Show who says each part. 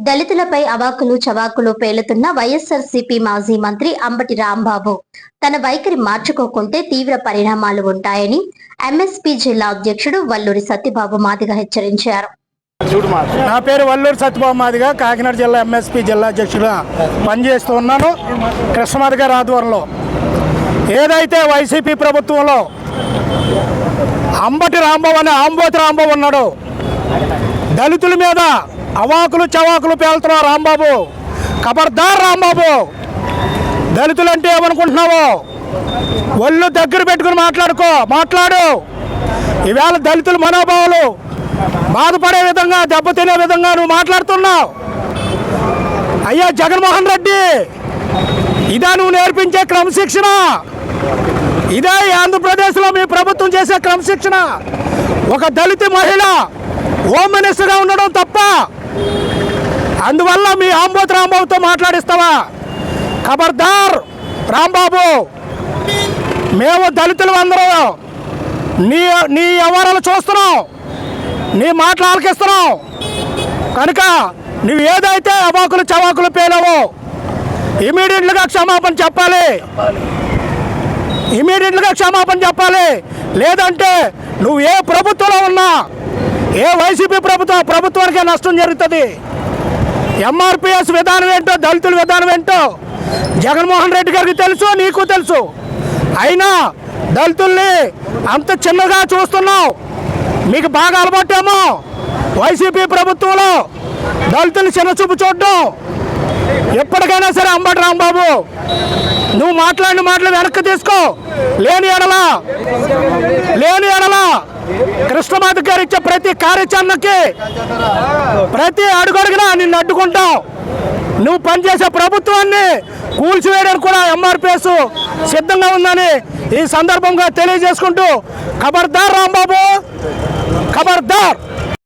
Speaker 1: దళితులపై అవాకులు చవాకులు పేలుతున్న వైఎస్ఆర్సీపీ మాజీ మంత్రి అంబటి రాంబాబు తన వైఖరి మార్చుకోకుంటే తీవ్ర పరిణామాలు ఉంటాయని ఎంఎస్పీ జిల్లా అధ్యక్షుడు వల్లూరి సత్యబాబు మాదిగ హెచ్చరించారు.
Speaker 2: నా పేరు వల్లూరి సత్యబాబు మాదిగ, కాకినాడ జిల్లా ఎంఎస్పీ జిల్లా అధ్యక్షుడుగా పనిచేస్తూ ఉన్నాను. కృష్ణమాది గారి ఆధ్వర్యంలో ఏదైతే వైసీపీ ప్రభుత్వంలో అంబటి రాంబాబు అనే ఆంబోతి రాంబాబు ఉన్నాడు, దళితుల మీద అవాకులు చవాకులు పేలుతున్నావు రాంబాబు. ఖబర్దార్ రాంబాబు, దళితులంటే ఏమనుకుంటున్నావు? ఒళ్ళు దగ్గర పెట్టుకుని మాట్లాడు. ఈవేళ దళితుల మనోభావాలు బాధపడే విధంగా, దెబ్బతినే విధంగా నువ్వు మాట్లాడుతున్నావు. అయ్యా జగన్మోహన్ రెడ్డి, ఇదా నువ్వు నేర్పించే క్రమశిక్షణ? ఇదే ఆంధ్రప్రదేశ్లో మీ ప్రభుత్వం చేసే క్రమశిక్షణ? ఒక దళిత మహిళ హోమ్ మినిస్టర్గా ఉండడం తప్ప, అందువల్ల మీ ఆంబోతి రాంబాబుతో మాట్లాడిస్తావా? ఖబర్దార్ రాంబాబు, మేము దళితులు అందరూ నీ వ్యవహారాలు చూస్తున్నాం, నీ మాటలు ఆలకిస్తున్నాం. కనుక నువ్వు ఏదైతే అవాకులు చవాకులు పేలావో ఇమీడియట్గా క్షమాపణ చెప్పాలి. లేదంటే నువ్వు ఏ ప్రభుత్వంలో ఉన్నా, ఏ వైసీపీ ప్రభుత్వానికే నష్టం జరుగుతుంది. ఎంఆర్పిఎస్ విధానం ఏంటో, దళితుల విధానం ఏంటో జగన్మోహన్ రెడ్డి గారికి తెలుసు, నీకు తెలుసు. అయినా దళితుల్ని అంత చిన్నగా చూస్తున్నావు. మీకు బాగా అలవాటేమో వైసీపీ ప్రభుత్వంలో దళితులు చిన్న చూపు చూడడం. ఎప్పటికైనా సరే అంబటి రాంబాబు, నువ్వు మాట్లాడిన మాటలు వెనక్కి తీసుకో. లేని ఎడల కృష్ణమాది గారు ఇచ్చే ప్రతి కార్యాచరణకి, ప్రతి అడుగడుగునా నిన్ను అడ్డుకుంటాం. నువ్వు పనిచేసే ప్రభుత్వాన్ని కూల్చివేయడానికి కూడా ఎంఆర్పిఎస్ సిద్ధంగా ఉందని ఈ సందర్భంగా తెలియజేసుకుంటూ, ఖబర్దార్ రాంబాబు, ఖబర్దార్.